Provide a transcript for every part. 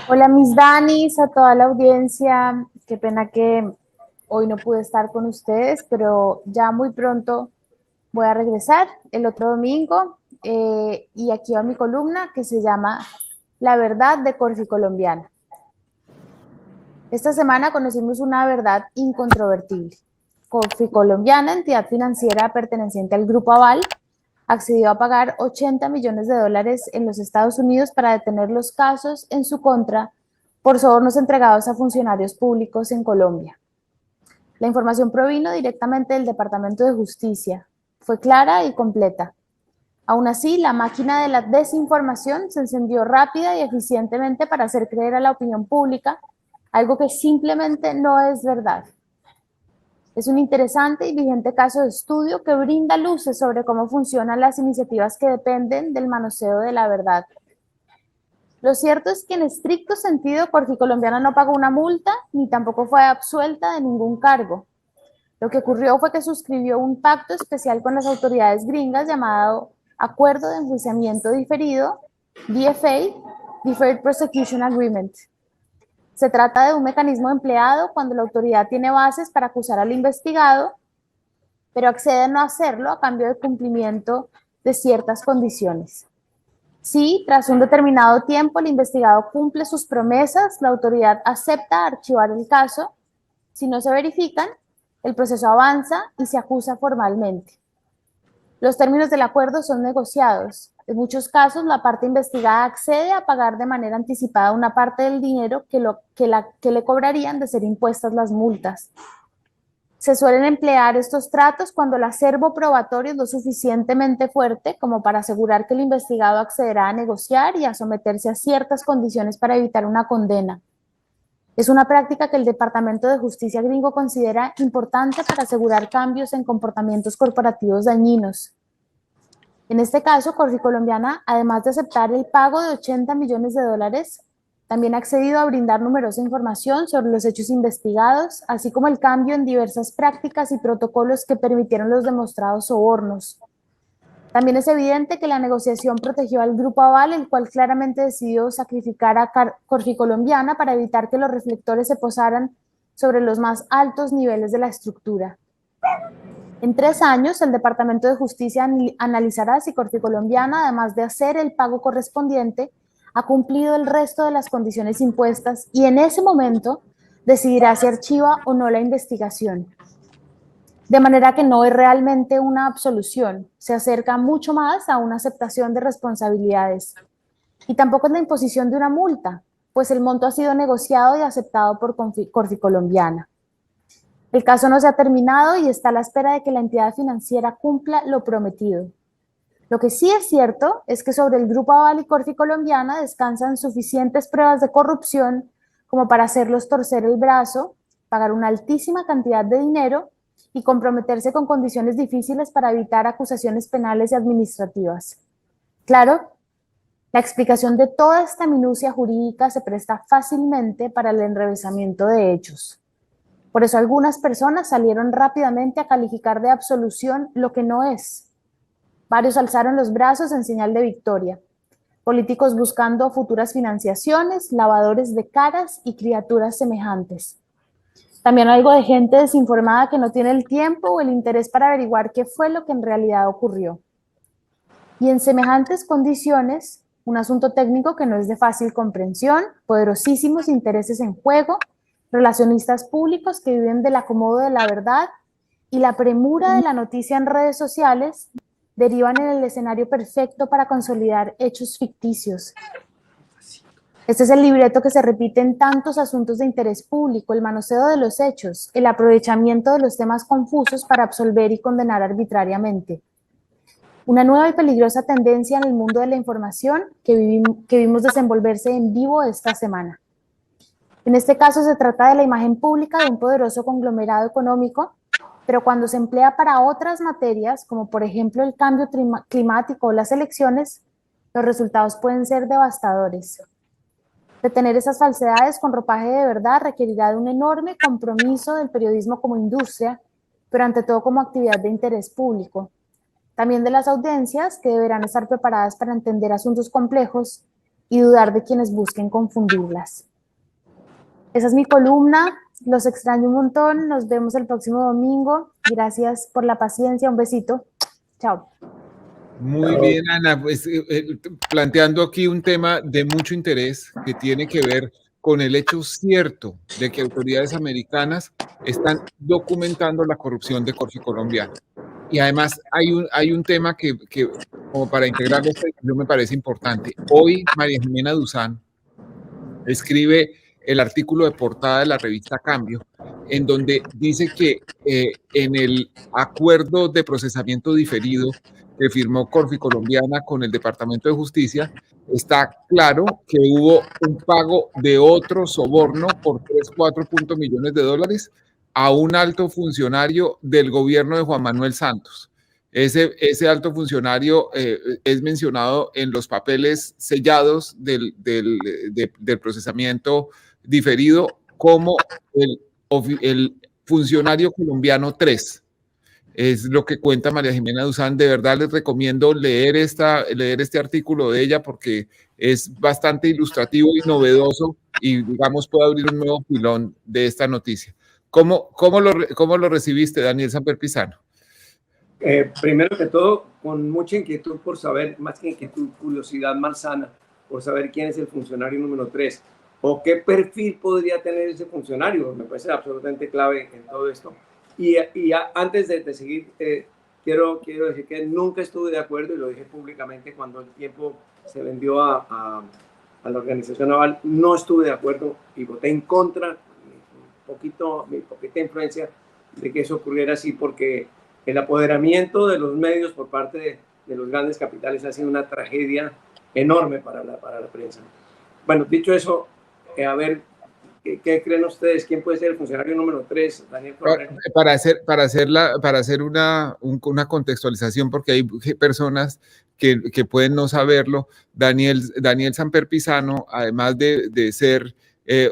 Hola mis Danis, a toda la audiencia. Qué pena que hoy no pude estar con ustedes, pero ya muy pronto voy a regresar el otro domingo y aquí va mi columna que se llama La verdad de Corfi Colombiana. Esta semana conocimos una verdad incontrovertible. Corfi Colombiana, entidad financiera perteneciente al Grupo Aval, accedió a pagar 80 millones de dólares en los Estados Unidos para detener los casos en su contra por sobornos entregados a funcionarios públicos en Colombia. La información provino directamente del Departamento de Justicia. Fue clara y completa. Aún así, la máquina de la desinformación se encendió rápida y eficientemente para hacer creer a la opinión pública algo que simplemente no es verdad. Es un interesante y vigente caso de estudio que brinda luces sobre cómo funcionan las iniciativas que dependen del manoseo de la verdad. Lo cierto es que en estricto sentido, Corfi Colombiana no pagó una multa ni tampoco fue absuelta de ningún cargo. Lo que ocurrió fue que suscribió un pacto especial con las autoridades gringas llamado Acuerdo de Enjuiciamiento Diferido, DFA, Deferred Prosecution Agreement. Se trata de un mecanismo empleado cuando la autoridad tiene bases para acusar al investigado, pero accede a no hacerlo a cambio de cumplimiento de ciertas condiciones. Si, tras un determinado tiempo, el investigado cumple sus promesas, la autoridad acepta archivar el caso. Si no se verifican, el proceso avanza y se acusa formalmente. Los términos del acuerdo son negociados. En muchos casos, la parte investigada accede a pagar de manera anticipada una parte del dinero que le cobrarían de ser impuestas las multas. Se suelen emplear estos tratos cuando el acervo probatorio es lo suficientemente fuerte como para asegurar que el investigado accederá a negociar y a someterse a ciertas condiciones para evitar una condena. Es una práctica que el Departamento de Justicia gringo considera importante para asegurar cambios en comportamientos corporativos dañinos. En este caso, Corfi Colombiana, además de aceptar el pago de 80 millones de dólares, también ha accedido a brindar numerosa información sobre los hechos investigados, así como el cambio en diversas prácticas y protocolos que permitieron los demostrados sobornos. También es evidente que la negociación protegió al Grupo Aval, el cual claramente decidió sacrificar a Corfi Colombiana para evitar que los reflectores se posaran sobre los más altos niveles de la estructura. En 3 años, el Departamento de Justicia analizará si Corfi Colombiana, además de hacer el pago correspondiente, ha cumplido el resto de las condiciones impuestas y en ese momento decidirá si archiva o no la investigación. De manera que no es realmente una absolución, se acerca mucho más a una aceptación de responsabilidades. Y tampoco es la imposición de una multa, pues el monto ha sido negociado y aceptado por Corfi Colombiana. El caso no se ha terminado y está a la espera de que la entidad financiera cumpla lo prometido. Lo que sí es cierto es que sobre el Grupo Aval y Corfi Colombiana descansan suficientes pruebas de corrupción como para hacerlos torcer el brazo, pagar una altísima cantidad de dinero y comprometerse con condiciones difíciles para evitar acusaciones penales y administrativas. Claro, la explicación de toda esta minucia jurídica se presta fácilmente para el enrevesamiento de hechos. Por eso algunas personas salieron rápidamente a calificar de absolución lo que no es. Varios alzaron los brazos en señal de victoria. Políticos buscando futuras financiaciones, lavadores de caras y criaturas semejantes. También algo de gente desinformada que no tiene el tiempo o el interés para averiguar qué fue lo que en realidad ocurrió. Y en semejantes condiciones, un asunto técnico que no es de fácil comprensión, poderosísimos intereses en juego, relacionistas públicos que viven del acomodo de la verdad y la premura de la noticia en redes sociales derivan en el escenario perfecto para consolidar hechos ficticios. Este es el libreto que se repite en tantos asuntos de interés público: el manoseo de los hechos, el aprovechamiento de los temas confusos para absolver y condenar arbitrariamente. Una nueva y peligrosa tendencia en el mundo de la información que vimos desenvolverse en vivo esta semana. En este caso se trata de la imagen pública de un poderoso conglomerado económico, pero cuando se emplea para otras materias, como por ejemplo el cambio climático o las elecciones, los resultados pueden ser devastadores. Detener esas falsedades con ropaje de verdad requerirá de un enorme compromiso del periodismo como industria, pero ante todo como actividad de interés público. También de las audiencias, que deberán estar preparadas para entender asuntos complejos y dudar de quienes busquen confundirlas. Esa es mi columna. Los extraño un montón. Nos vemos el próximo domingo. Gracias por la paciencia. Un besito. Chao. Muy bien, Ana. Pues planteando aquí un tema de mucho interés que tiene que ver con el hecho cierto de que autoridades americanas están documentando la corrupción de Corfi Colombiana. Y además hay un tema que como para integrarlo, me parece importante. Hoy María Jimena Duzán escribe el artículo de portada de la revista Cambio, en donde dice que en el acuerdo de procesamiento diferido que firmó Corfi Colombiana con el Departamento de Justicia, está claro que hubo un pago de otro soborno por 3,4 millones de dólares a un alto funcionario del gobierno de Juan Manuel Santos. Ese alto funcionario es mencionado en los papeles sellados del procesamiento diferido como el funcionario colombiano 3. Es lo que cuenta María Jimena Duzán. De verdad les recomiendo leer este artículo de ella porque es bastante ilustrativo y novedoso y, digamos, puede abrir un nuevo filón de esta noticia. ¿Cómo lo recibiste, Daniel Samper Pizano? Primero que todo, con mucha inquietud por saber, más que inquietud, curiosidad malsana, por saber quién es el funcionario número 3 o qué perfil podría tener ese funcionario. Me parece absolutamente clave en todo esto. Y antes de seguir, quiero decir que nunca estuve de acuerdo, y lo dije públicamente cuando el tiempo se vendió a la organización naval, no estuve de acuerdo y voté en contra, mi poquita influencia de que eso ocurriera así, porque el apoderamiento de los medios por parte de los grandes capitales ha sido una tragedia enorme para la prensa. Bueno, dicho eso, a ver, ¿qué creen ustedes? ¿Quién puede ser el funcionario número 3, Daniel? Para hacer una contextualización, porque hay personas que pueden no saberlo, Daniel Samper Pizano, además de ser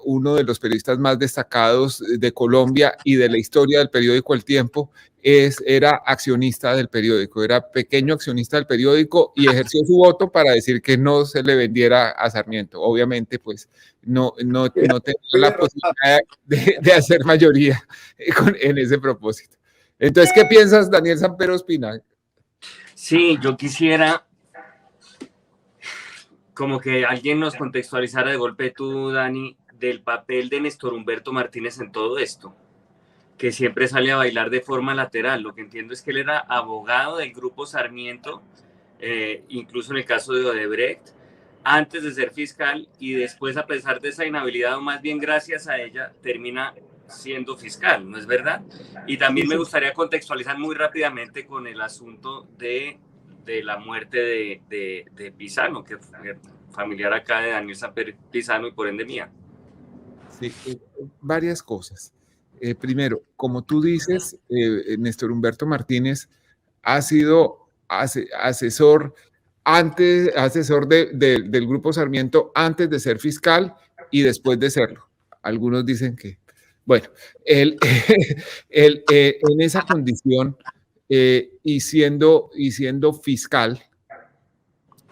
uno de los periodistas más destacados de Colombia y de la historia del periódico El Tiempo, era accionista del periódico, era pequeño accionista del periódico y ejerció su voto para decir que no se le vendiera a Sarmiento. Obviamente, pues no tenía la posibilidad de hacer mayoría en ese propósito. Entonces, ¿qué piensas, Daniel Samper Ospina? Sí, yo quisiera como que alguien nos contextualizara de golpe, tú, Dani, del papel de Néstor Humberto Martínez en todo esto, que siempre sale a bailar de forma lateral. Lo que entiendo es que él era abogado del Grupo Sarmiento, incluso en el caso de Odebrecht, antes de ser fiscal, y después, a pesar de esa inhabilidad, o más bien gracias a ella, termina siendo fiscal, ¿no es verdad? Y también me gustaría contextualizar muy rápidamente con el asunto de la muerte de Pizano, que fue familiar acá de Daniel Samper Pizano y por ende mía. Sí, varias cosas. Primero, como tú dices, Néstor Humberto Martínez ha sido asesor del Grupo Sarmiento antes de ser fiscal y después de serlo. Algunos dicen que, bueno, él en esa condición y siendo fiscal,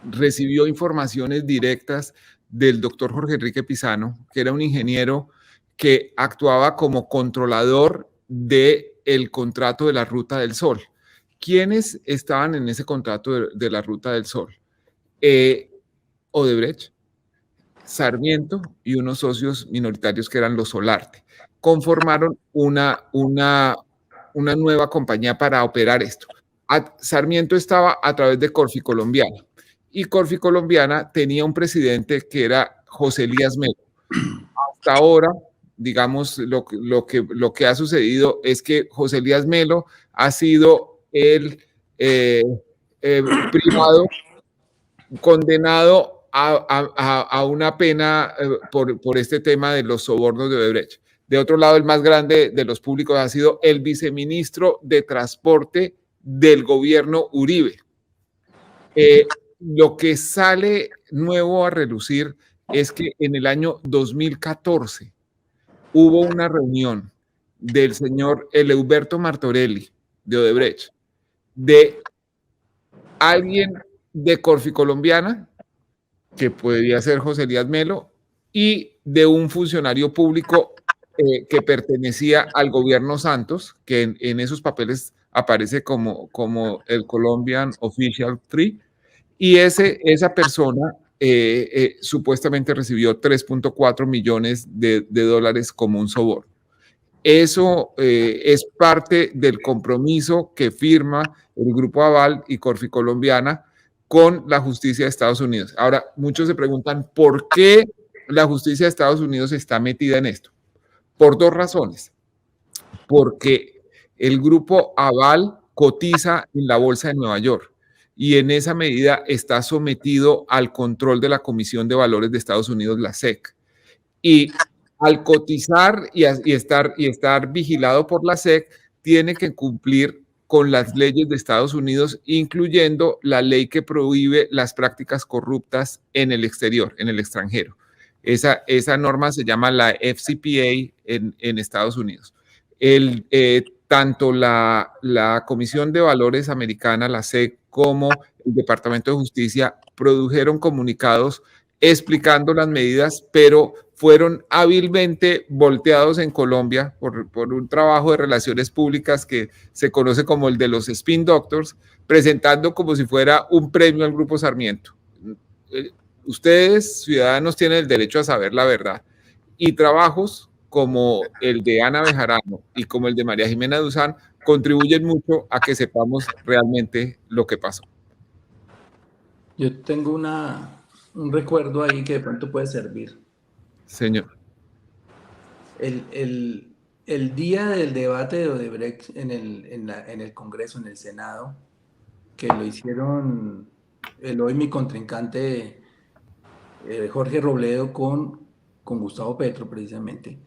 recibió informaciones directas del doctor Jorge Enrique Pizano, que era un ingeniero que actuaba como controlador del contrato de la Ruta del Sol. ¿Quiénes estaban en ese contrato de la Ruta del Sol? Odebrecht, Sarmiento y unos socios minoritarios que eran los Solarte. Conformaron una nueva compañía para operar esto. Sarmiento estaba a través de Corfi Colombiana y Corfi Colombiana tenía un presidente que era José Elías Melo. Hasta ahora, digamos, lo que ha sucedido es que José Elías Melo ha sido el privado, condenado a una pena por este tema de los sobornos de Odebrecht. De otro lado, el más grande de los públicos ha sido el viceministro de Transporte del gobierno Uribe. Lo que sale nuevo a relucir es que en el año 2014 hubo una reunión del señor Eleuberto Martorelli de Odebrecht, de alguien de Corfi Colombiana que podría ser José Elías Melo, y de un funcionario público que pertenecía al gobierno Santos, que en esos papeles aparece como el Colombian Official Tree, y esa persona supuestamente recibió 3.4 millones de dólares como un soborno. Eso es parte del compromiso que firma el Grupo Aval y Corfi Colombiana con la justicia de Estados Unidos. Ahora, muchos se preguntan por qué la justicia de Estados Unidos está metida en esto. Por dos razones. Porque el Grupo Aval cotiza en la Bolsa de Nueva York y en esa medida está sometido al control de la Comisión de Valores de Estados Unidos, la SEC. Y al cotizar y estar vigilado por la SEC, tiene que cumplir con las leyes de Estados Unidos, incluyendo la ley que prohíbe las prácticas corruptas en el exterior, en el extranjero. Esa norma se llama la FCPA en Estados Unidos. Tanto la Comisión de Valores Americana, la SEC, como el Departamento de Justicia produjeron comunicados explicando las medidas, pero fueron hábilmente volteados en Colombia por un trabajo de relaciones públicas que se conoce como el de los spin doctors, presentando como si fuera un premio al Grupo Sarmiento. Ustedes, ciudadanos, tienen el derecho a saber la verdad. Y trabajos como el de Ana Bejarano y como el de María Jimena Duzán contribuyen mucho a que sepamos realmente lo que pasó. Yo tengo un recuerdo ahí que de pronto puede servir. Señor. El día del debate de Odebrecht en el Congreso, en el Senado, que lo hicieron hoy mi contrincante Jorge Robledo con Gustavo Petro, precisamente,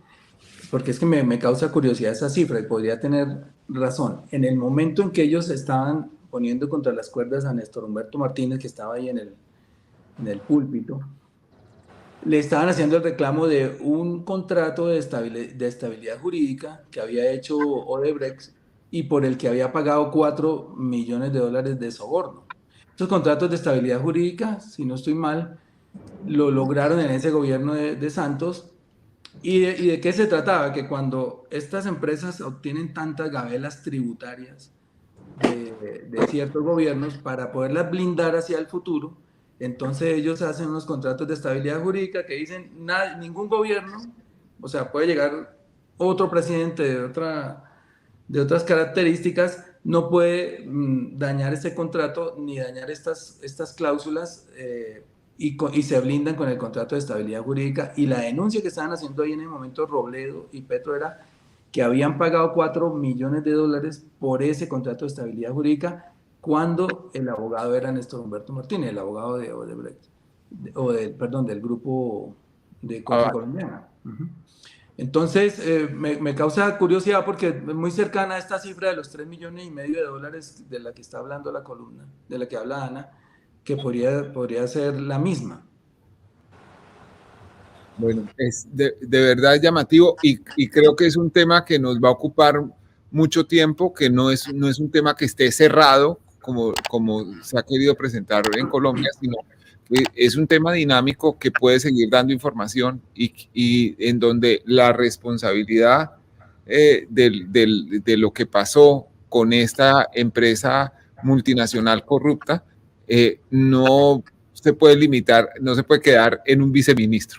porque es que me causa curiosidad esa cifra y podría tener razón. En el momento en que ellos estaban poniendo contra las cuerdas a Néstor Humberto Martínez, que estaba ahí en el púlpito, le estaban haciendo el reclamo de un contrato de estabilidad jurídica que había hecho Odebrecht y por el que había pagado 4 millones de dólares de soborno. Estos contratos de estabilidad jurídica, si no estoy mal, lo lograron en ese gobierno de Santos. ¿Y de qué se trataba? Que cuando estas empresas obtienen tantas gabelas tributarias de ciertos gobiernos para poderlas blindar hacia el futuro, entonces ellos hacen unos contratos de estabilidad jurídica que dicen ningún gobierno, o sea, puede llegar otro presidente de otras características, no puede dañar este contrato ni dañar estas cláusulas y se blindan con el contrato de estabilidad jurídica. Y la denuncia que estaban haciendo ahí en el momento Robledo y Petro era que habían pagado 4 millones de dólares por ese contrato de estabilidad jurídica cuando el abogado era Néstor Humberto Martínez, el abogado de Odebrecht, del grupo de Corfi Colombiana. Entonces, me causa curiosidad porque es muy cercana a esta cifra de los 3,5 millones de dólares de la que está hablando la columna, de la que habla Ana, que podría ser la misma. Bueno, es de verdad llamativo y creo que es un tema que nos va a ocupar mucho tiempo, que no es un tema que esté cerrado como se ha querido presentar en Colombia, sino que es un tema dinámico que puede seguir dando información y en donde la responsabilidad de lo que pasó con esta empresa multinacional corrupta no se puede limitar, no se puede quedar en un viceministro.